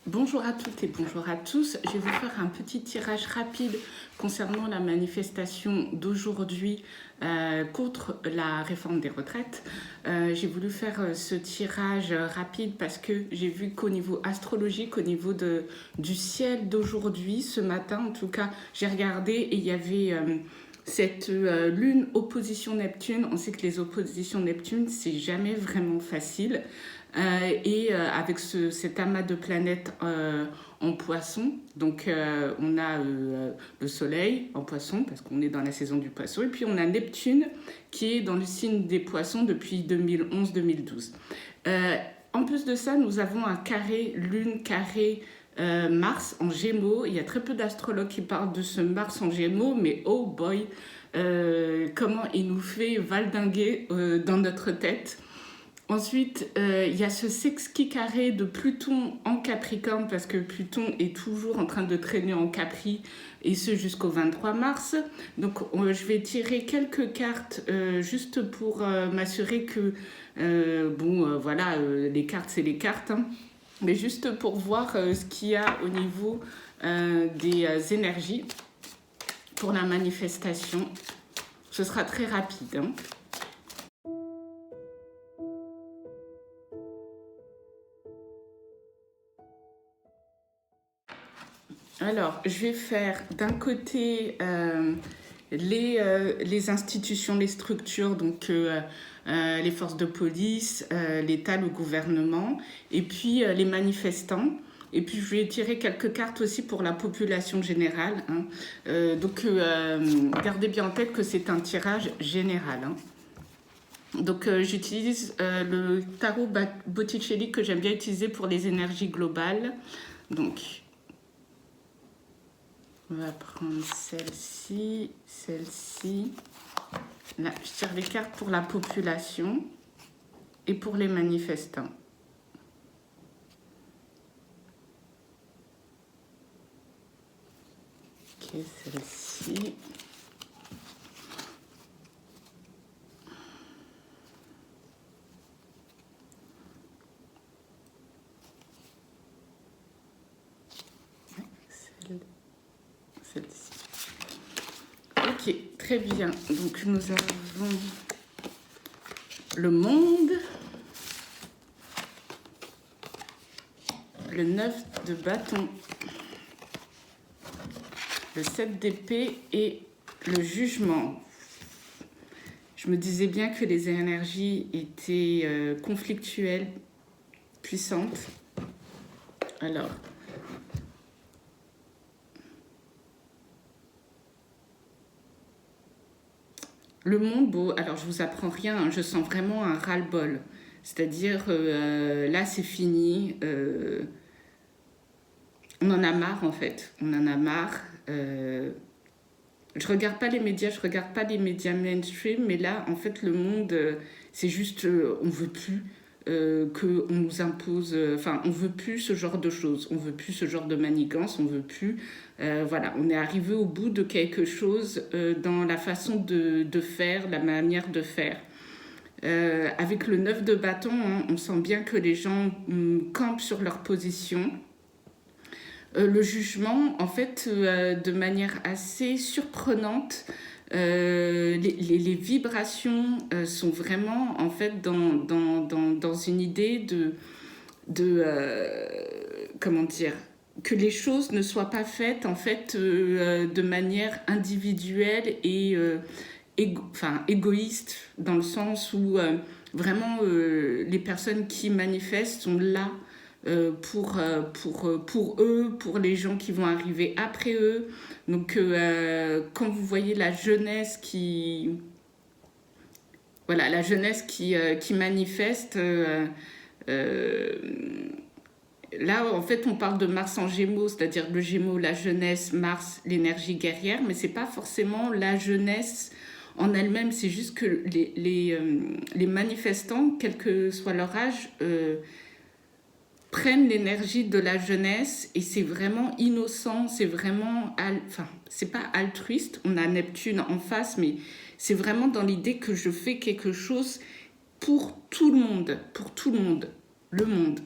Bonjour à toutes et bonjour à tous. Je vais vous faire un petit tirage rapide concernant la manifestation d'aujourd'hui contre la réforme des retraites. J'ai voulu faire ce tirage rapide parce que j'ai vu qu'au niveau astrologique, au niveau du ciel d'aujourd'hui, ce matin en tout cas, j'ai regardé et il y avait cette lune opposition Neptune. On sait que les oppositions Neptune, c'est jamais vraiment facile. Avec cet amas de planètes en poisson, donc on a le soleil en poisson parce qu'on est dans la saison du poisson, et puis on a Neptune qui est dans le signe des poissons depuis 2011-2012. En plus de ça, nous avons un carré lune, carré Mars en Gémeaux. Il y a très peu d'astrologues qui parlent de ce Mars en Gémeaux, mais oh boy, comment il nous fait valdinguer dans notre tête. Ensuite, il y a ce sexti carré de Pluton en Capricorne, parce que Pluton est toujours en train de traîner en Capri, et ce jusqu'au 23 mars. Donc, je vais tirer quelques cartes juste pour m'assurer que, voilà, les cartes, c'est les cartes, hein, mais juste pour voir ce qu'il y a au niveau des énergies pour la manifestation. Ce sera très rapide, hein. Alors, je vais faire d'un côté les institutions, les structures, donc les forces de police, l'État, le gouvernement, et puis les manifestants. Et puis, je vais tirer quelques cartes aussi pour la population générale, hein. Gardez bien en tête que c'est un tirage général, hein. Donc, j'utilise le tarot Botticelli que j'aime bien utiliser pour les énergies globales. Donc, on va prendre celle-ci, celle-ci. Là, je tire les cartes pour la population et pour les manifestants. Ok, celle-ci. Celle-ci. Ok, très bien. Donc, nous avons le monde, le 9 de bâton, le 7 d'épée et le jugement. Je me disais bien que les énergies étaient conflictuelles, puissantes. Alors, le monde, bon, alors je vous apprends rien, hein, je sens vraiment un ras-le-bol. C'est-à-dire, là, c'est fini. On en a marre, en fait. On en a marre. Je regarde pas les médias, je regarde pas les médias mainstream, mais là, en fait, le monde, c'est juste, on veut plus qu'on nous impose, enfin, on veut plus ce genre de choses, on veut plus ce genre de manigance, on veut plus, voilà, on est arrivé au bout de quelque chose dans la façon de faire, la manière de faire. Avec le 9 de bâton, hein, on sent bien que les gens campent sur leur position. Le jugement, en fait, de manière assez surprenante, les vibrations sont vraiment, en fait, dans une idée comment dire, que les choses ne soient pas faites, en fait, de manière individuelle et égoïste, dans le sens où vraiment les personnes qui manifestent sont là pour eux, pour les gens qui vont arriver après eux. Donc, quand vous voyez la jeunesse qui manifeste, là, en fait, on parle de Mars en Gémeaux, c'est-à-dire le Gémeaux, la jeunesse, Mars, l'énergie guerrière, mais c'est pas forcément la jeunesse en elle-même, c'est juste que les manifestants, quel que soit leur âge, prennent l'énergie de la jeunesse et c'est vraiment innocent, c'est vraiment, enfin, c'est pas altruiste, on a Neptune en face, mais c'est vraiment dans l'idée que je fais quelque chose pour tout le monde, le monde.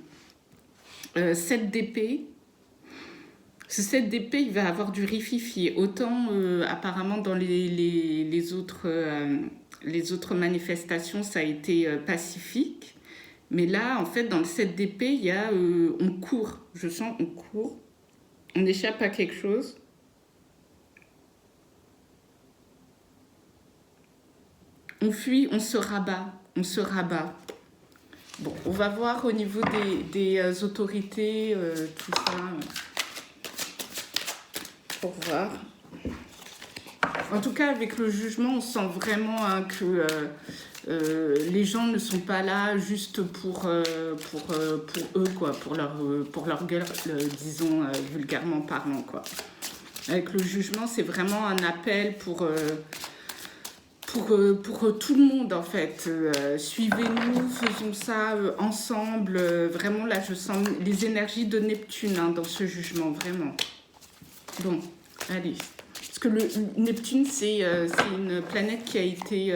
7 d'épée. Ce 7 d'épée, il va avoir du rififi. Autant, apparemment, dans les autres manifestations, ça a été pacifique. Mais là, en fait, dans le 7 d'épée, il y a on court. Je sens on court. On échappe à quelque chose. On fuit, on se rabat. On se rabat. Bon, on va voir au niveau des autorités, tout ça, pour voir. En tout cas, avec le jugement, on sent vraiment que les gens ne sont pas là juste pour eux, quoi, pour leur gueule, disons vulgairement parlant, quoi. Avec le jugement, c'est vraiment un appel pour tout le monde, en fait. Suivez-nous, faisons ça ensemble. Vraiment, là, je sens les énergies de Neptune dans ce jugement, vraiment. Bon, allez. Parce que le Neptune, c'est une planète qui a été...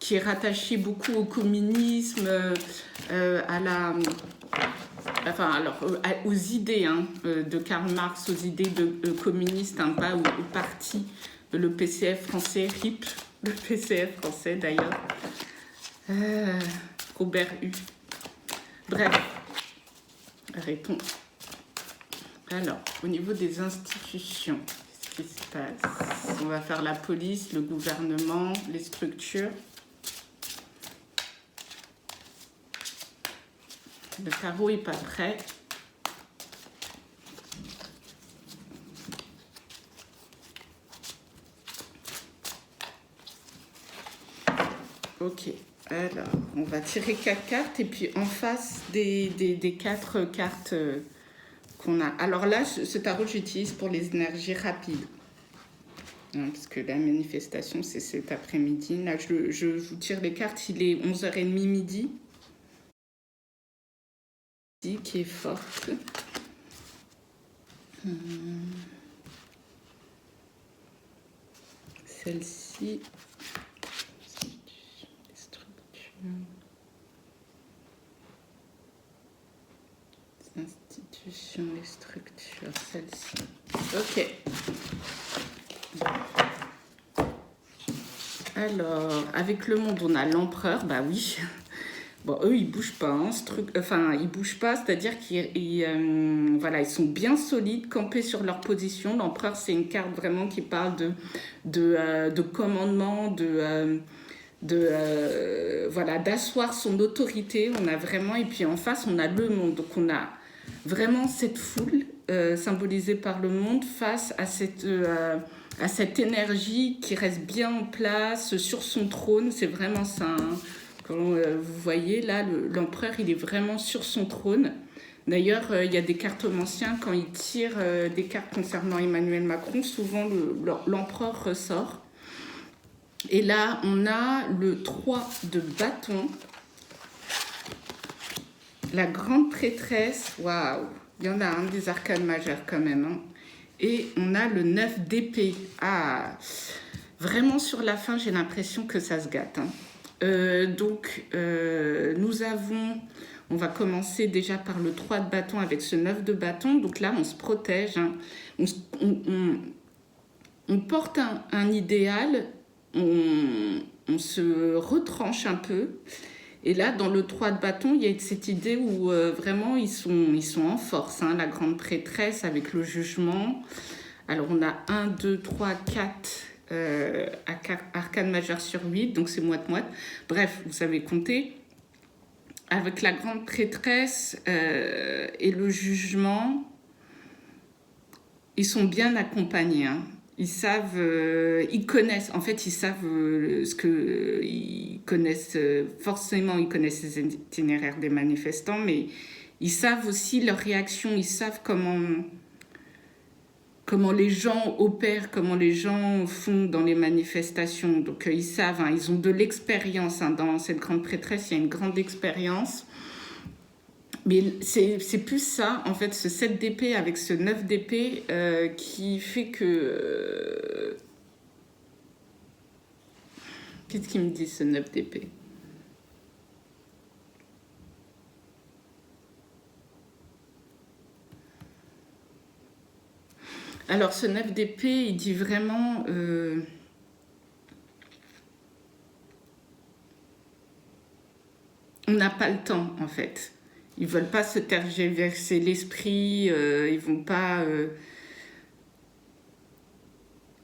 qui est rattachée beaucoup au communisme, aux idées de Karl Marx, aux idées communistes, pas au parti, le PCF français, RIP, le PCF français d'ailleurs, Robert U. Bref, arrêtons. Alors, au niveau des institutions, qu'est-ce qui se passe? On va faire la police, le gouvernement, les structures. Le tarot n'est pas prêt. Ok, alors on va tirer 4 cartes et puis en face des 4 cartes qu'on a. Alors là, ce tarot, j'utilise pour les énergies rapides. Parce que la manifestation, c'est cet après-midi. Là, je vous tire les cartes, il est 11h30 midi. Qui est forte. Celle-ci. Les institutions, les structures, celle-ci. Ok. Alors, avec le monde, on a l'empereur, bah oui. Bon, eux, ils bougent pas, ils bougent pas, c'est-à-dire qu'ils ils sont bien solides, campés sur leur position. L'empereur, c'est une carte vraiment qui parle de commandement, d'asseoir son autorité. On a vraiment, et puis en face, on a le monde. Donc, on a vraiment cette foule symbolisée par le monde face à cette énergie qui reste bien en place sur son trône. C'est vraiment ça, Quand vous voyez là, l'empereur, il est vraiment sur son trône. D'ailleurs, il y a des cartomanciens, quand ils tirent des cartes concernant Emmanuel Macron, souvent l'empereur ressort. Et là, on a le 3 de bâton, la grande prêtresse, waouh, il y en a un des arcanes majeures quand même. Et on a le 9 d'épée. Ah, vraiment sur la fin, j'ai l'impression que ça se gâte. Nous avons, on va commencer déjà par le 3 de bâton avec ce 9 de bâton. Donc là, on se protège, on porte un idéal, on se retranche un peu. Et là, dans le 3 de bâton, il y a cette idée où vraiment ils sont en force. La grande prêtresse avec le jugement. Alors, on a 1, 2, 3, 4 arcane majeure sur 8, donc c'est moite-moite. Bref, vous savez compter. Avec la grande prêtresse et le jugement, ils sont bien accompagnés. Ils savent, ils connaissent, en fait, ils savent ils connaissent, forcément, ils connaissent les itinéraires des manifestants, mais ils savent aussi leurs réactions, ils savent comment les gens opèrent, comment les gens font dans les manifestations. Donc, ils savent, ils ont de l'expérience. Dans cette grande prêtresse, il y a une grande expérience. Mais c'est plus ça, en fait, ce 7 d'épée avec ce 9 d'épée qui fait que... Qu'est-ce qu'il me dit, ce 9 d'épée? Alors, ce 9 d'épée, il dit vraiment... on n'a pas le temps, en fait. Ils veulent pas se tergiverser l'esprit, ils vont pas...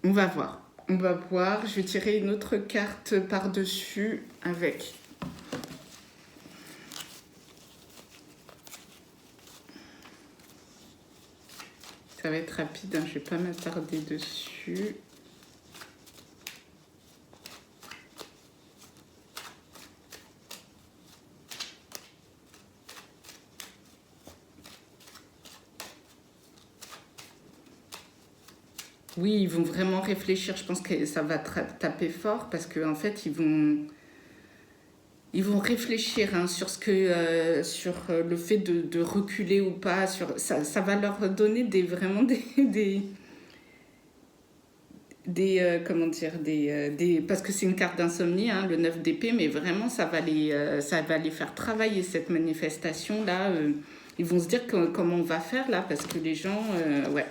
On va voir. On va voir. Je vais tirer une autre carte par-dessus avec... Ça va être rapide, hein, je ne vais pas m'attarder dessus. Oui, ils vont vraiment réfléchir. Je pense que ça va taper fort parce qu'en fait, ils vont réfléchir hein, sur sur le fait de reculer ou pas. Ça va leur donner vraiment comment dire, parce que c'est une carte d'insomnie, hein, le 9 d'épée, mais vraiment, ça va les faire travailler cette manifestation-là. Ils vont se dire comment on va faire là, parce que les gens, ouais,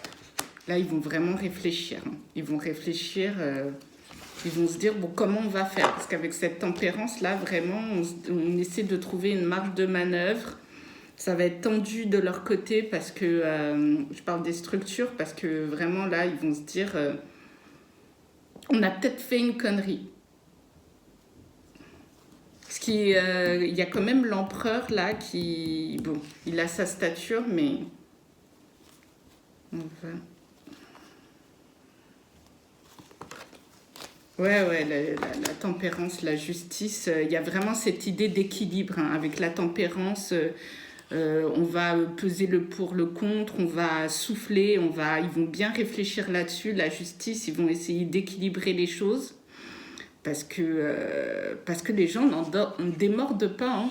là, ils vont vraiment réfléchir. Hein. Ils vont réfléchir, ils vont se dire, bon, comment on va faire? Parce qu'avec cette tempérance-là, vraiment, on essaie de trouver une marge de manœuvre. Ça va être tendu de leur côté parce que, je parle des structures, parce que vraiment, là, ils vont se dire, on a peut-être fait une connerie. Parce qu'il y a quand même l'empereur, là, qui, bon, il a sa stature, mais... On va... Ouais, la tempérance, la justice, il y a vraiment cette idée d'équilibre hein, avec la tempérance. On va peser le pour, le contre, on va souffler, ils vont bien réfléchir là-dessus. La justice, ils vont essayer d'équilibrer les choses parce que les gens n'en démordent pas. Hein.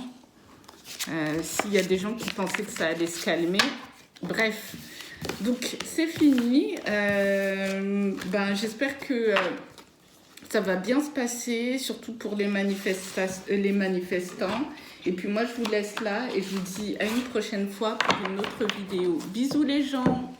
S'il y a des gens qui pensaient que ça allait se calmer, bref. Donc c'est fini. J'espère que ça va bien se passer, surtout pour les manifestants. Et puis moi, je vous laisse là et je vous dis à une prochaine fois pour une autre vidéo. Bisous les gens!